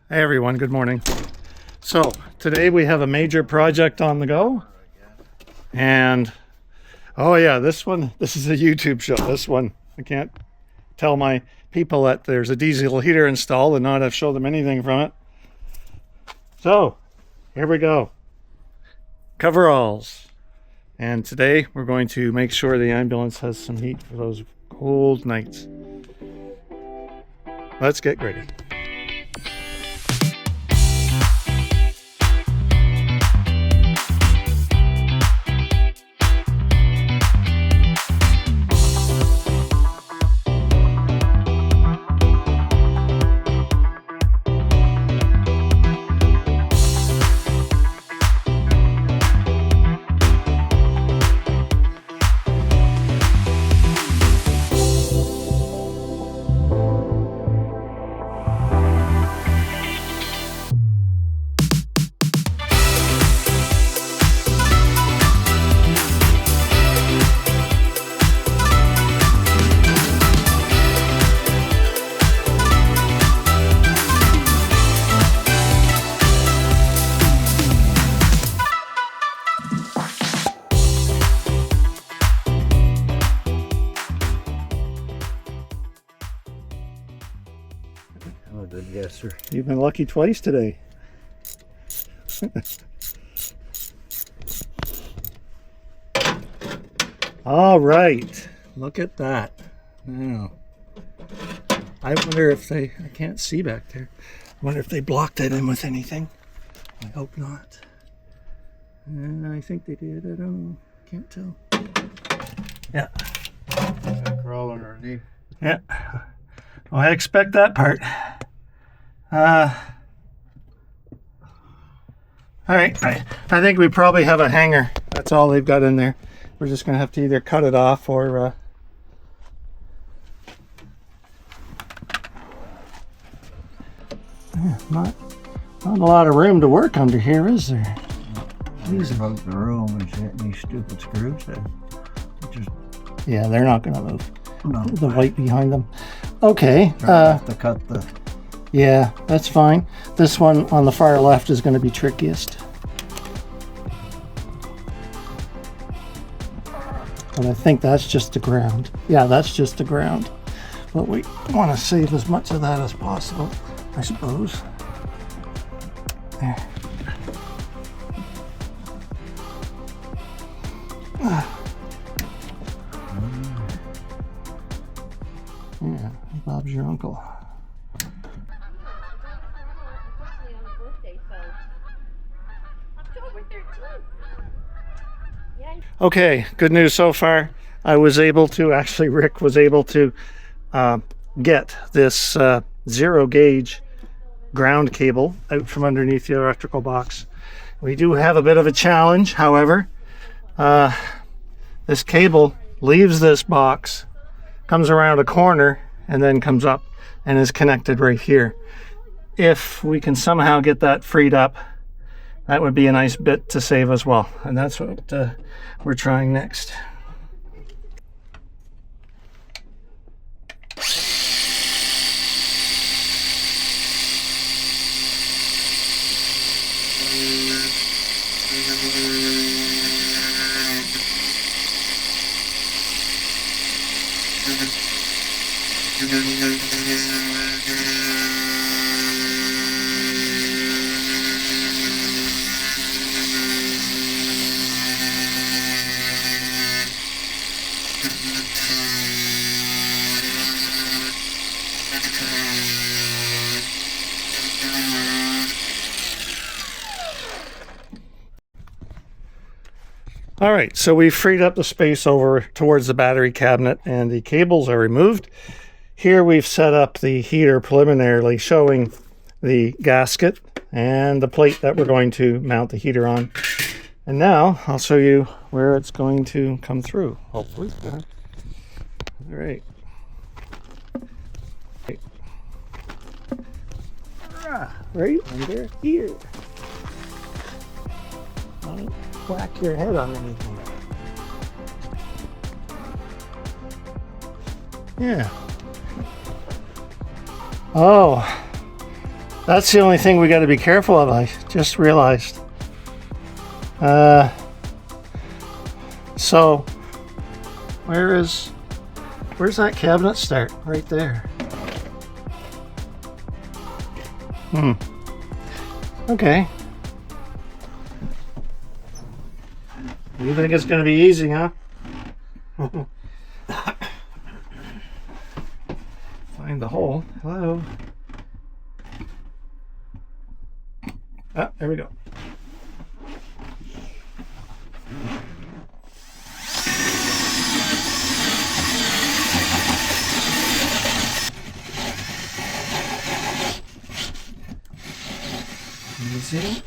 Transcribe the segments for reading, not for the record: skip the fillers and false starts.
Hey everyone, good morning. So today we have a major project on the go, and oh yeah, this is a YouTube show. This one, I can't tell my people that there's a diesel heater installed and not have shown them anything from it. So here we go. Coveralls. And today we're going to make sure the ambulance has some heat for those cold nights. Let's get ready. I'm a good guesser. You've been lucky twice today. All right, look at that. Now, I wonder if I can't see back there. I wonder if they blocked it in with anything. I hope not. And I think they did. I don't know. Can't tell. Yeah. Crawling underneath. Yeah. Well, I expect that part. All right. I think we probably have a hanger. That's all they've got in there. We're just going to have to either cut it off or... yeah, not a lot of room to work under here, is there? These about the room and shit, and these stupid screws there. Just Yeah, they're not going to move. no. The white behind them. Okay. Have to cut the. Yeah, that's fine. This one on the far left is going to be trickiest. And I think that's just the ground. Yeah, that's just the ground. But we want to save as much of that as possible, I suppose. There. Yeah, Bob's your uncle. Okay, good news so far. I was able to, actually Rick was able to get this 0 gauge ground cable out from underneath the electrical box. We do have a bit of a challenge, however. This cable leaves this box, comes around a corner, and then comes up and is connected right here. If we can somehow get that freed up, that would be a nice bit to save as well. And that's what we're trying next. All right, so we've freed up the space over towards the battery cabinet and the cables are removed. Here we've set up the heater preliminarily, showing the gasket and the plate that we're going to mount the heater on. And now I'll show you where it's going to come through, hopefully. All right. Right under here. Don't whack your head on anything. Yeah. Oh, That's the only thing we got to be careful of. I just realized. So, where's that cabinet start? Right there. Okay. You think it's going to be easy, huh? Find the hole. Hello. Ah, there we go. Easy.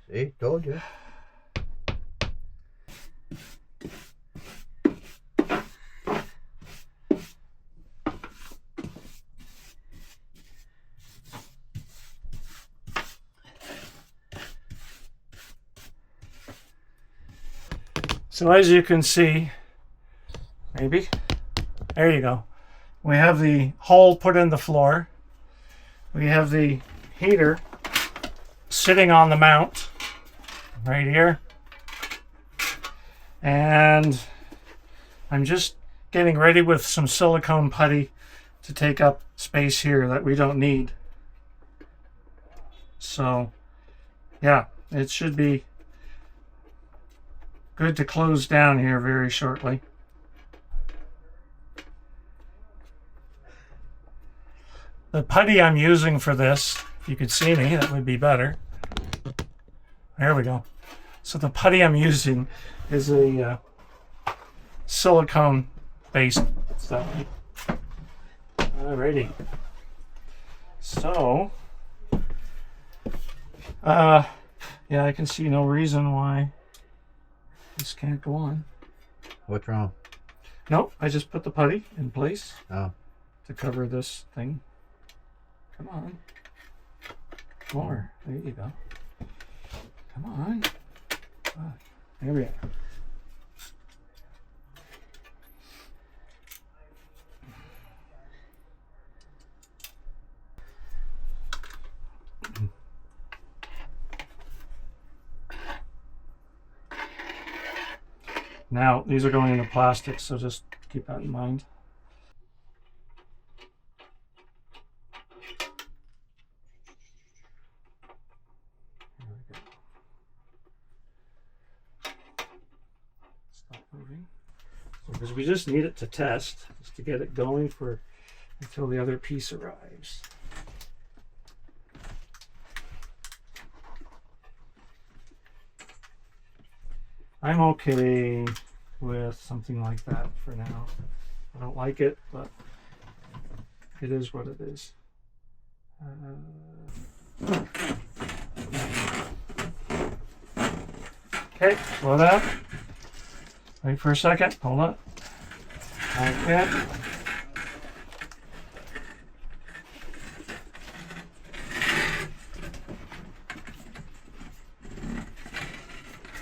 See, told you. So as you can see, maybe, there you go. We have the hole put in the floor. We have the heater sitting on the mount right here. And I'm just getting ready with some silicone putty to take up space here that we don't need. So yeah, it should be good to close down here very shortly. The putty I'm using for this, if you could see me, that would be better. There we go. So the putty I'm using is a silicone based stuff. Alrighty. So, yeah, I can see no reason why this can't go on. What's wrong? Nope, I just put the putty in place Oh. to cover this thing. Come on. More. There you go. Come on. Ah, there we are. Now, these are going into plastic, so just keep that in mind. There we go. Stop moving. Because we just need it to test, just to get it going for until the other piece arrives. I'm okay with something like that for now. I don't like it, but it is what it is. Okay, slow down. Wait for a second. Hold on. Okay.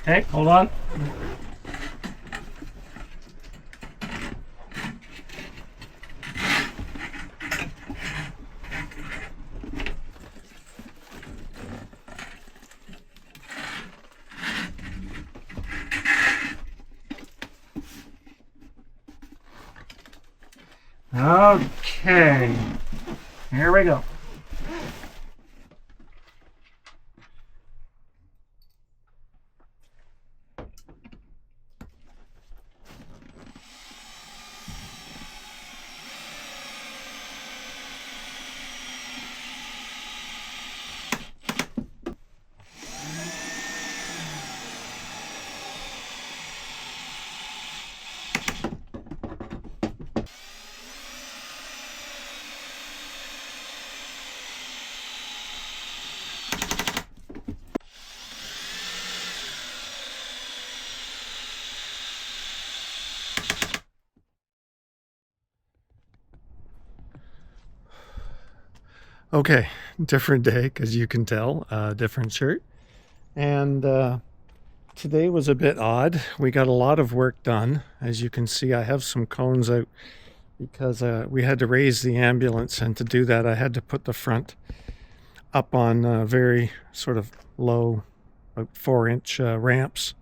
Okay, hold on. Okay, here we go. Okay, different day, as you can tell, different shirt. And today was a bit odd. We got a lot of work done. As you can see, I have some cones out because we had to raise the ambulance, and to do that I had to put the front up on very sort of low, about 4-inch ramps,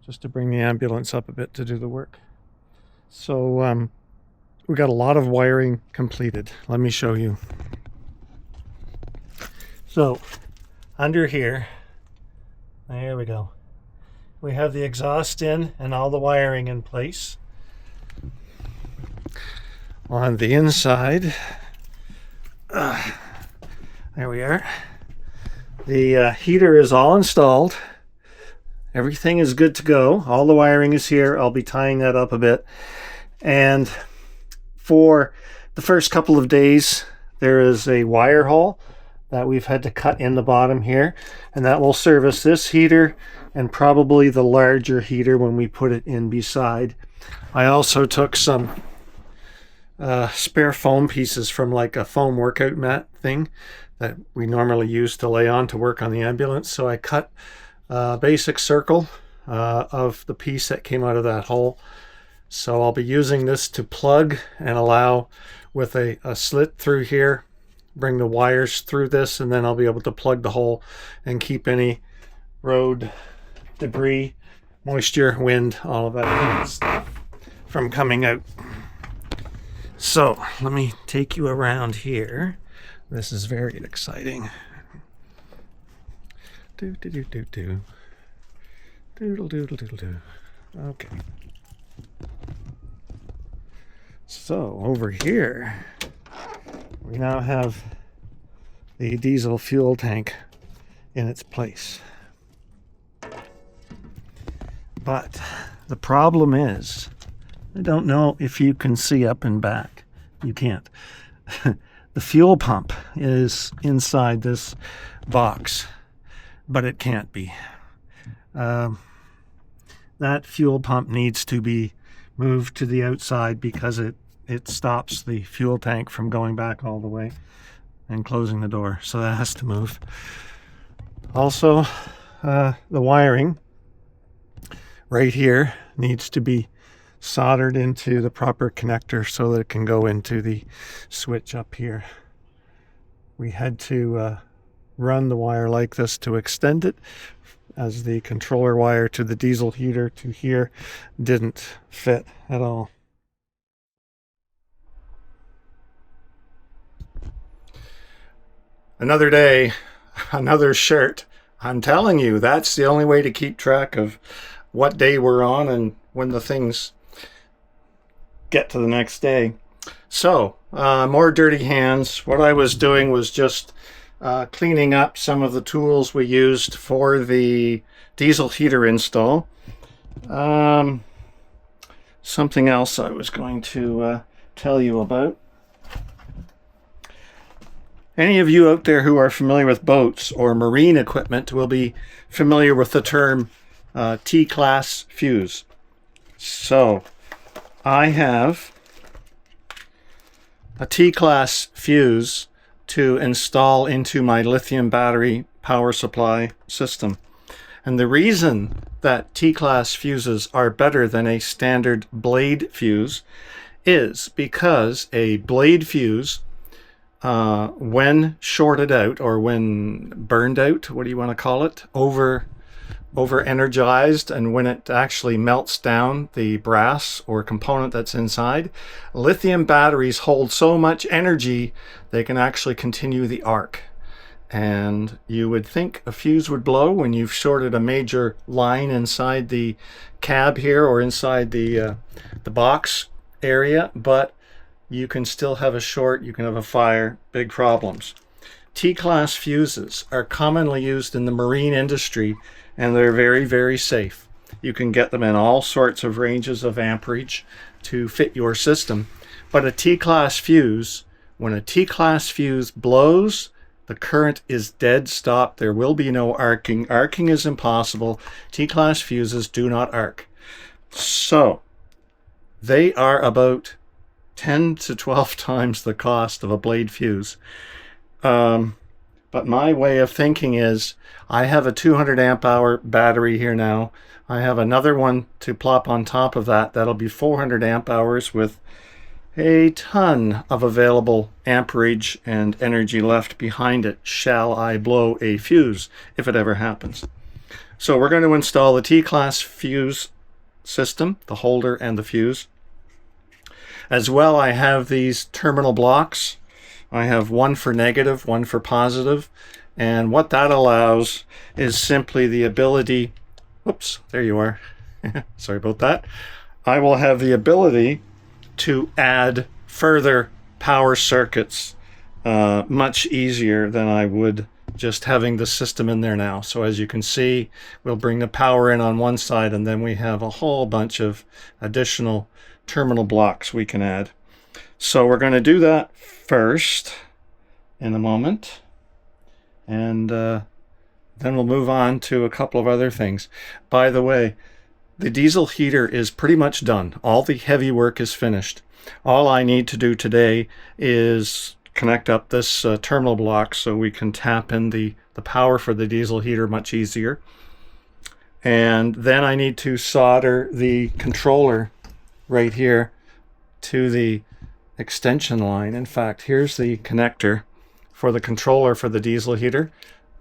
just to bring the ambulance up a bit to do the work. So we got a lot of wiring completed. Let me show you. So under here, there we go. We have the exhaust in and all the wiring in place. On the inside, there we are. The heater is all installed. Everything is good to go. All the wiring is here. I'll be tying that up a bit. And for the first couple of days, there is a wire haul that we've had to cut in the bottom here, and that will service this heater and probably the larger heater when we put it in beside. I also took some spare foam pieces from like a foam workout mat thing that we normally use to lay on to work on the ambulance. So I cut a basic circle of the piece that came out of that hole. So I'll be using this to plug and allow with a slit through here, bring the wires through this, and then I'll be able to plug the hole and keep any road debris, moisture, wind, all of that stuff from coming out. So let me take you around here. This is very exciting. Doodle doodle doodle doo. Okay. So over here, we now have the diesel fuel tank in its place. But the problem is, I don't know if you can see up and back. You can't. The fuel pump is inside this box, but it can't be. That fuel pump needs to be moved to the outside because it stops the fuel tank from going back all the way and closing the door. So that has to move. Also, the wiring right here needs to be soldered into the proper connector so that it can go into the switch up here. We had to run the wire like this to extend it, as the controller wire to the diesel heater to here didn't fit at all. Another day, another shirt. I'm telling you, that's the only way to keep track of what day we're on and when the things get to the next day. So, more dirty hands. What I was doing was just cleaning up some of the tools we used for the diesel heater install. Something else I was going to tell you about. Any of you out there who are familiar with boats or marine equipment will be familiar with the term T-class fuse. So I have a T-class fuse to install into my lithium battery power supply system. And the reason that T-class fuses are better than a standard blade fuse is because a blade fuse, when shorted out or when burned out, what do you want to call it, over energized, and when it actually melts down the brass or component that's inside, lithium batteries hold so much energy they can actually continue the arc. And you would think a fuse would blow when you've shorted a major line inside the cab here or inside the box area, but you can still have a short, you can have a fire, big problems. T-class fuses are commonly used in the marine industry, and they're very, very safe. You can get them in all sorts of ranges of amperage to fit your system. But a T-class fuse, when a T-class fuse blows, the current is dead stop. There will be no arcing. Arcing is impossible. T-class fuses do not arc. So they are about 10 to 12 times the cost of a blade fuse. But my way of thinking is I have a 200 amp hour battery here now. I have another one to plop on top of that. That'll be 400 amp hours with a ton of available amperage and energy left behind it. Shall I blow a fuse if it ever happens? So we're going to install the T-class fuse system, the holder and the fuse. As well, I have these terminal blocks. I have one for negative, one for positive, and what that allows is simply the ability, oops, there you are, sorry about that. I will have the ability to add further power circuits much easier than I would just having the system in there now. So as you can see, we'll bring the power in on one side, and then we have a whole bunch of additional terminal blocks we can add. So we're going to do that first in a moment, and then we'll move on to a couple of other things. By the way, the diesel heater is pretty much done. All the heavy work is finished. All I need to do today is connect up this terminal block so we can tap in the power for the diesel heater much easier. And then I need to solder the controller right here to the extension line. In fact, here's the connector for the controller for the diesel heater,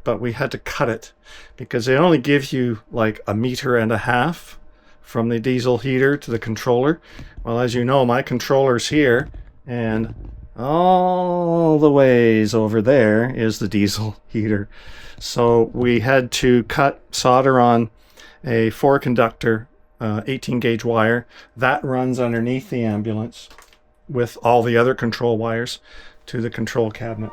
but we had to cut it because they only give you like 1.5 meters from the diesel heater to the controller. Well, as you know, my controller's here, and all the ways over there is the diesel heater. So we had to solder on a 4-conductor 18 gauge wire that runs underneath the ambulance with all the other control wires to the control cabinet.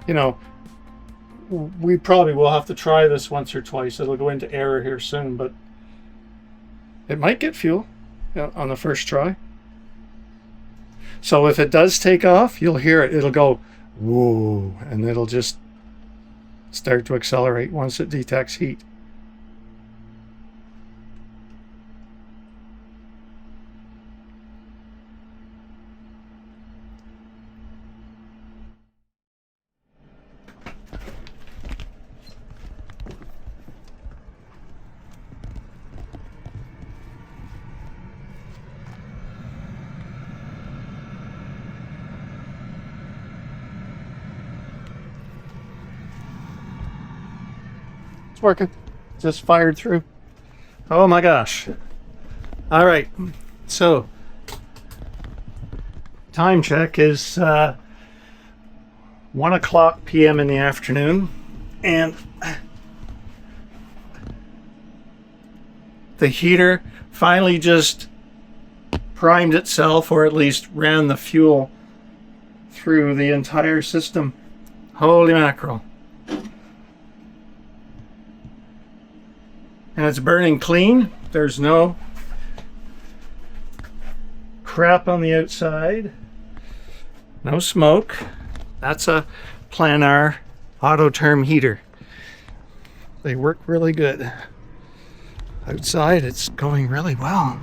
You know, we probably will have to try this once or twice. It'll go into error here soon, but it might get fuel on the first try. So if it does take off, you'll hear it. It'll go, whoa, and it'll just start to accelerate once it detects heat. Working, just fired through. Oh my gosh. All right, so time check is 1:00 p.m. in the afternoon, and the heater finally just primed itself, or at least ran the fuel through the entire system. Holy mackerel. And it's burning clean. There's no crap on the outside. No smoke. That's a Planar Autoterm heater. They work really good. Outside, it's going really well.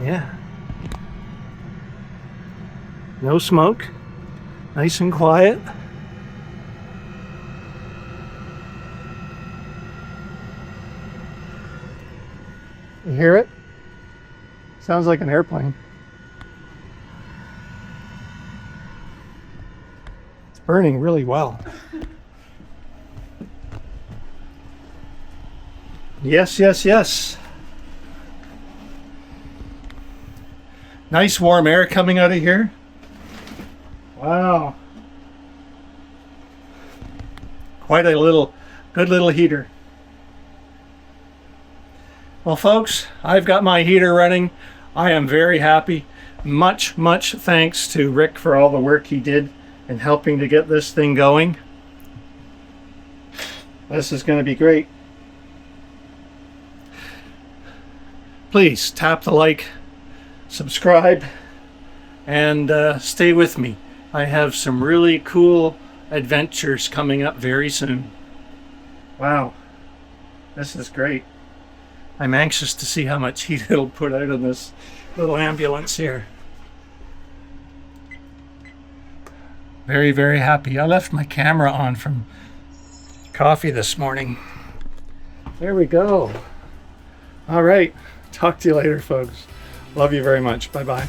Yeah. No smoke. Nice and quiet. You hear it? Sounds like an airplane. It's burning really well. Yes, yes, yes. Nice warm air coming out of here. Wow. Quite a good little heater. Well, folks, I've got my heater running. I am very happy. Much thanks to Rick for all the work he did in helping to get this thing going. This is going to be great. Please tap the like, subscribe, and stay with me. I have some really cool adventures coming up very soon. Wow, this is great. I'm anxious to see how much heat it'll put out in this little ambulance here. Very happy. I left my camera on from coffee this morning. There we go. All right. Talk to you later, folks. Love you very much. Bye-bye.